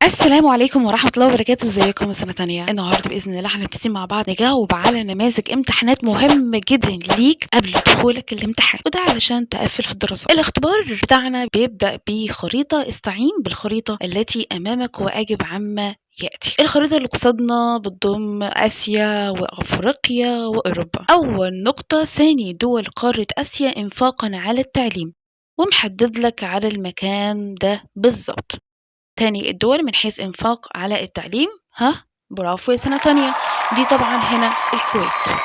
السلام عليكم ورحمة الله وبركاته، ازيكم يا سنة تانية؟ النهارده بإذن الله هنبتدي مع بعض نجاوب على نماذج امتحانات مهمة جدًا ليك قبل دخولك الامتحان، وده علشان تقفّل في الدراسات. الاختبار بتاعنا بيبدأ بخريطة، استعين بالخريطة التي أمامك وأجب عما يأتي. الخريطة اللي قصادنا بتضم آسيا وأفريقيا وأوروبا. أول نقطة ثاني دول قارة آسيا إنفاقًا على التعليم، ومحدد لك على المكان ده بالضبط. تاني الدول من حيث إنفاق على التعليم، برافو يا سنة تانية، دي طبعًا هنا الكويت.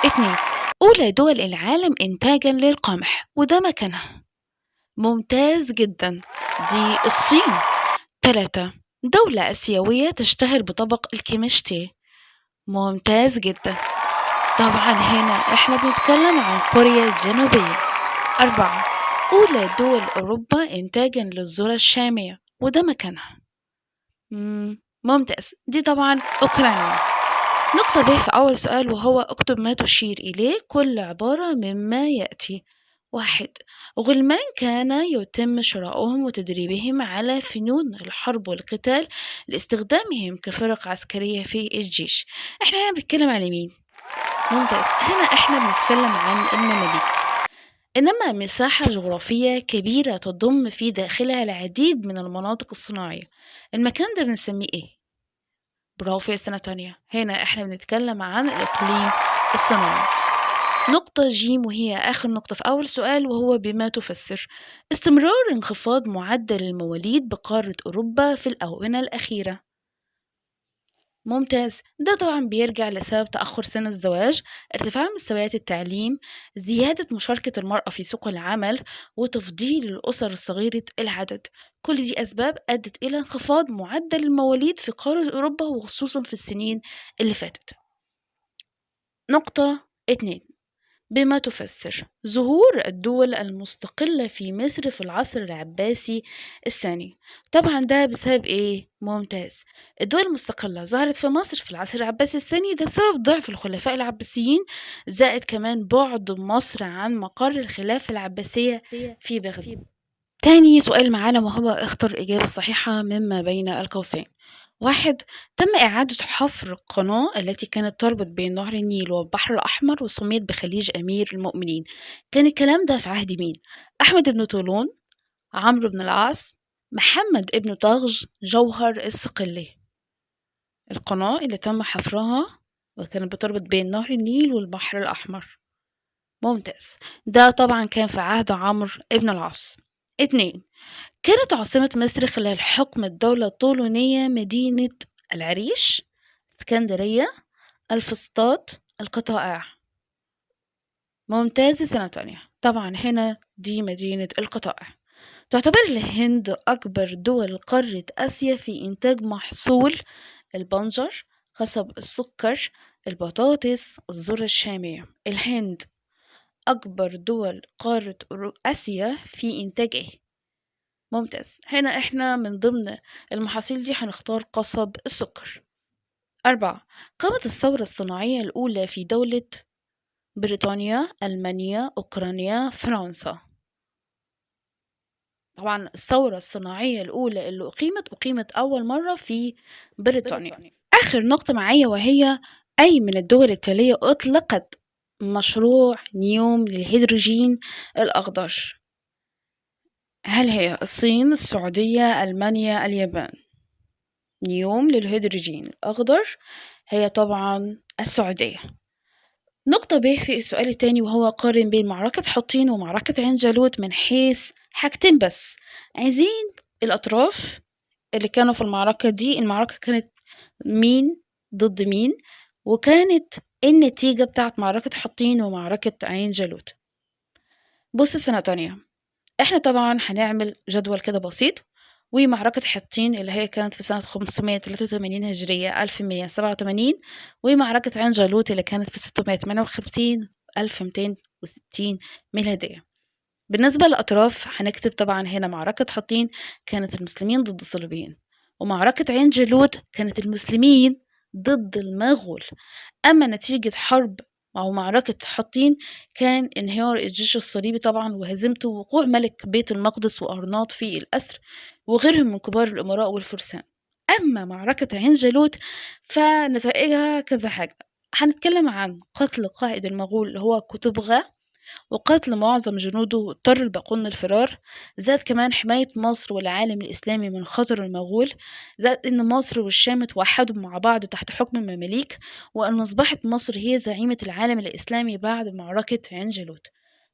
2 أولى دول العالم إنتاجًا للقمح وده مكانها، ممتاز جدًا، دي الصين. 3 دولة آسيوية تشتهر بطبق الكيمشتي، ممتاز جدًا، طبعًا هنا إحنا بنتكلم عن كوريا الجنوبية. 4 أولى دول أوروبا إنتاجًا للذرة الشامية وده مكانها. ممتاز، دي طبعًا أوكرانيا. نقطة ب في أول سؤال وهو اكتب ما تشير إليه كل عبارة مما يأتي. 1 غلمان كان يتم شراؤهم وتدريبهم على فنون الحرب والقتال لاستخدامهم كفرق عسكرية في الجيش. إحنا هنا بنتكلم عن مين؟ ممتاز، هنا إحنا بنتكلم عن المماليك. إنما مساحة جغرافية كبيرة تضم في داخلها العديد من المناطق الصناعية، المكان ده بنسميه إيه؟ برافو يا سنة تانية، هنا إحنا بنتكلم عن الإقليم الصناعي. نقطة ج وهي آخر نقطة في أول سؤال وهو بما تفسر استمرار انخفاض معدل المواليد بقارة أوروبا في الآونة الأخيرة. ممتاز، ده طبعا بيرجع لسبب تأخر سن الزواج، ارتفاع مستويات التعليم، زيادة مشاركة المرأة في سوق العمل، وتفضيل الأسر الصغيرة العدد. كل دي أسباب أدت إلى انخفاض معدل المواليد في قارة أوروبا وخصوصا في السنين اللي فاتت. نقطة 2 بما تفسر ظهور الدول المستقلة في مصر في العصر العباسي الثاني. طبعا ده بسبب ايه؟ ممتاز، الدول المستقلة ظهرت في مصر في العصر العباسي الثاني ده بسبب ضعف الخلفاء العباسيين، زائد كمان بعد مصر عن مقر الخلافة العباسية في بغداد. تاني سؤال معانا وهو اختر الإجابة الصحيحة مما بين القوسين. 1 تم إعادة حفر القناة التي كانت تربط بين نهر النيل والبحر الأحمر وسميت بخليج أمير المؤمنين. كان الكلام ده في عهد مين؟ أحمد بن طولون، عمرو بن العاص، محمد ابن طغج، جوهر الصقلي. القناة اللي تم حفرها وكانت بتربط بين نهر النيل والبحر الأحمر. ممتاز، ده طبعا كان في عهد عمرو بن العاص. 2 كانت عاصمة مصر خلال حكم الدولة الطولونية مدينة العريش، اسكندرية، الفسطاط، القطائع. ممتاز سنة تانية، طبعا هنا دي مدينة القطائع. تعتبر الهند أكبر دول قارة آسيا في إنتاج محصول البنجر، قصب السكر، البطاطس، الذرة الشامية. الهند أكبر دول قارة آسيا في إنتاج إيه؟ ممتاز، هنا إحنا من ضمن المحاصيل دي هنختار قصب السكر. 4 قامت الثورة الصناعية الأولى في دولة بريطانيا، ألمانيا، أوكرانيا، فرنسا. طبعا الثورة الصناعية الأولى اللي أقيمت أول مرة في بريطانيا. آخر نقطة معايا وهي أي من الدول التالية أطلقت مشروع نيوم للهيدروجين الأخضر؟ هل هي الصين، السعودية، ألمانيا، اليابان؟ نيوم للهيدروجين الأخضر هي طبعا السعودية. نقطة ب في السؤال التاني وهو قارن بين معركة حطين ومعركة عين جالوت من حيث حاجتين بس. عايزين الأطراف اللي كانوا في المعركة دي، المعركة كانت مين ضد مين، وكانت النتيجة بتاعت معركة حطين ومعركة عين جالوت. بص سنة تانية، احنا طبعا هنعمل جدول كده بسيط، ومعركة حطين اللي هي كانت في سنة 583 هجرية 1187، ومعركة عين جالوت اللي كانت في 658 1260 ميلادية. بالنسبة للأطراف هنكتب طبعا هنا معركة حطين كانت المسلمين ضد الصليبيين، ومعركة عين جالوت كانت المسلمين ضد المغول. أما نتيجة حرب أو معركة حطين كان انهيار الجيش الصليبي طبعا وهزيمته ووقوع ملك بيت المقدس وأرناط في الأسر وغيرهم من كبار الأمراء والفرسان. أما معركة عين جالوت فنتائجها كذا حاجة. هنتكلم عن قتل قائد المغول اللي هو كتبغا، وقتل معظم جنوده واضطر الباقون للفرار، زائد كمان حماية مصر والعالم الإسلامي من خطر المغول، زائد إن مصر والشام اتوحدوا مع بعض تحت حكم المماليك، وأن أصبحت مصر هي زعيمة العالم الإسلامي بعد معركة عين جالوت.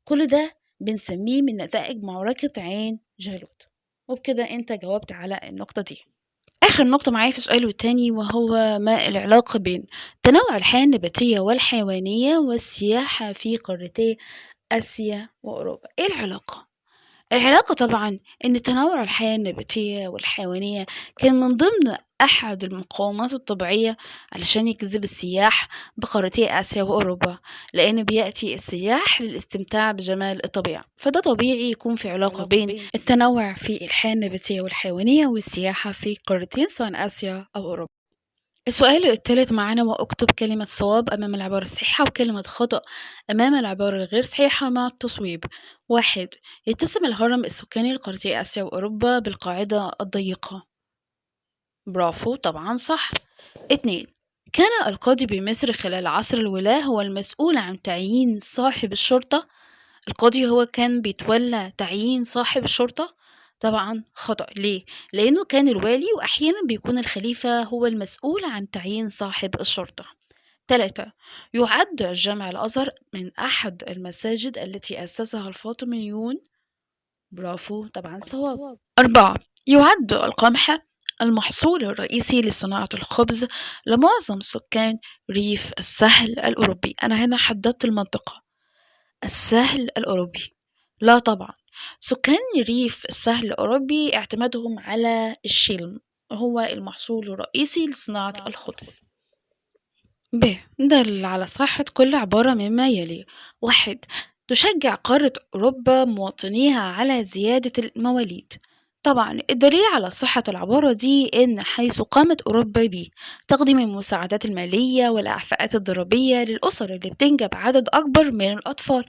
كل ده بنسميه من نتائج معركة عين جالوت. وبكده أنت جاوبت على النقطة دي. آخر نقطة معايا في السؤال التاني، وهو ما العلاقة بين تنوع الحياة النباتية والحيوانية والسياحة في قارتي آسيا وأوروبا. إيه العلاقة؟ العلاقة طبعًا إن تنوع الحياة النباتية والحيوانية كان من ضمن أحد المقومات الطبيعية علشان يجذب السياح بقارتي آسيا وأوروبا، لأن بيأتي السياح للاستمتاع بجمال الطبيعة، فده طبيعي يكون في علاقة بين التنوع في الحياة النباتية والحيوانية والسياحة في قارتين سواء آسيا أو أوروبا. السؤال التالت معانا، واكتب كلمة صواب أمام العبارة الصحيحة وكلمة خطأ أمام العبارة الغير صحيحة مع التصويب. 1. يتسم الهرم السكاني لقارتي آسيا وأوروبا بالقاعدة الضيقة. برافو، طبعا صح. 2. كان القاضي بمصر خلال عصر الولاة هو المسؤول عن تعيين صاحب الشرطة. القاضي هو كان بيتولى تعيين صاحب الشرطة. طبعا خطأ. ليه؟ لأنه كان الوالي، وأحيانا بيكون الخليفة هو المسؤول عن تعيين صاحب الشرطة. 3. يعد جامع الأزهر من أحد المساجد التي أسسها الفاطميون. برافو، طبعا صواب. 4. يعد القمح المحصول الرئيسي لصناعة الخبز لمعظم سكان ريف الساحل الأوروبي. أنا هنا حددت المنطقة، الساحل الأوروبي. لا طبعا، سكان ريف الساحل الأوروبي اعتمادهم على الشلم، هو المحصول الرئيسي لصناعة الخبز. ب. دل على صحة كل عبارة مما يلي. 1. تشجع قارة أوروبا مواطنيها على زيادة المواليد. طبعا الدليل على صحة العبارة دي إن حيث قامت أوروبا بتقديم المساعدات المالية والإعفاءات الضريبية للأسر اللي بتنجب عدد أكبر من الأطفال،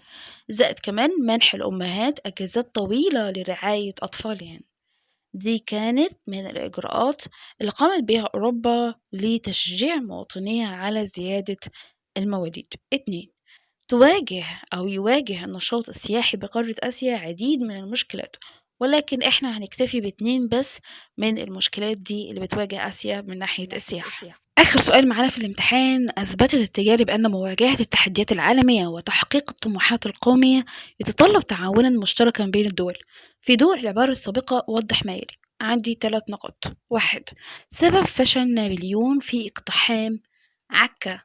زائد كمان منح الأمهات أجازات طويلة لرعاية أطفالهن. دي كانت من الإجراءات اللي قامت بها أوروبا لتشجيع مواطنيها على زيادة المواليد. 2. تواجه أو يواجه النشاط السياحي بقارة آسيا عديد من المشكلات، ولكن إحنا هنكتفي باتنين بس من المشكلات دي اللي بتواجه آسيا من ناحية السياحة. آخر سؤال معانا في الامتحان، أثبتت التجارب أن مواجهة التحديات العالمية وتحقيق الطموحات القومية يتطلب تعاونا مشتركا بين الدول. في ضوء العبارة السابقة وضح ما يلي. عندي 3 نقط. 1. سبب فشل نابليون في اقتحام عكا.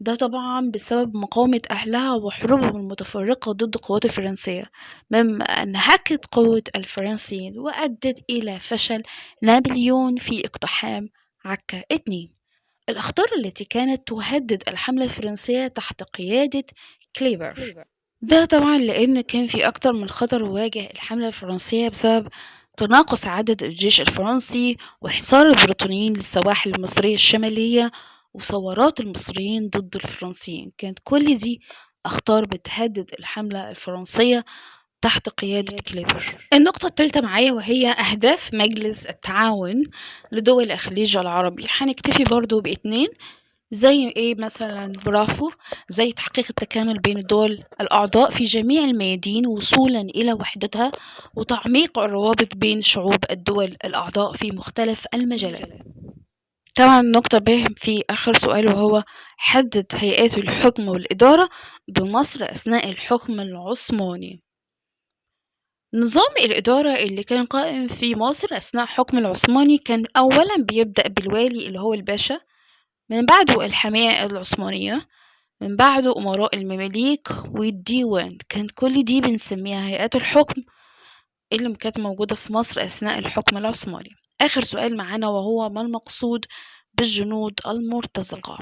ده طبعا بسبب مقاومة أهلها وحروبهم المتفرقة ضد القوات الفرنسية، مما أنهكت قوة الفرنسيين وأدت إلى فشل نابليون في اقتحام عكا. 2. الأخطار التي كانت تهدد الحملة الفرنسية تحت قيادة كليبر. ده طبعا لأن كان في أكتر من خطر واجه الحملة الفرنسية بسبب تناقص عدد الجيش الفرنسي وحصار البريطانيين للسواحل المصرية الشمالية وثورات المصريين ضد الفرنسيين. كانت كل دي أخطار بتهدد الحملة الفرنسية تحت قيادة كليبر. النقطة الثالثة معايا وهي أهداف مجلس التعاون لدول الخليج العربي. هنكتفي برضو باتنين، زي ايه مثلا؟ برافو، زي تحقيق التكامل بين الدول الأعضاء في جميع الميادين وصولا إلى وحدتها، وتعميق الروابط بين شعوب الدول الأعضاء في مختلف المجالات. طبعا نقطة ب في آخر سؤال، وهو حدد هيئات الحكم والإدارة بمصر أثناء الحكم العثماني. نظام الإدارة اللي كان قائم في مصر أثناء حكم العثماني كان أولا بيبدأ بالوالي اللي هو الباشا، من بعده الحماية العثمانية، من بعده أمراء المماليك والديوان. كان كل دي بنسميها هيئات الحكم اللي كانت موجودة في مصر أثناء الحكم العثماني. آخر سؤال معانا وهو ما المقصود بالجنود المرتزقة؟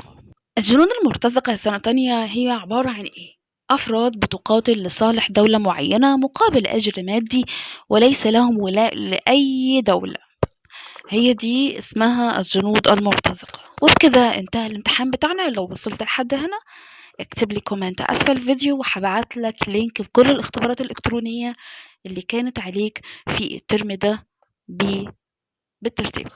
الجنود المرتزقة سنة تانية هي عبارة عن إيه؟ أفراد بتقاتل لصالح دولة معينة مقابل أجر مادي وليس لهم ولاء لأي دولة، هي دي اسمها الجنود المرتزقة. وبكده انتهى الامتحان بتاعنا. لو وصلت لحد هنا اكتب لي كومنت أسفل الفيديو وهبعت لك لينك بكل الاختبارات الإلكترونية اللي كانت عليك في الترم ده بالترتيب.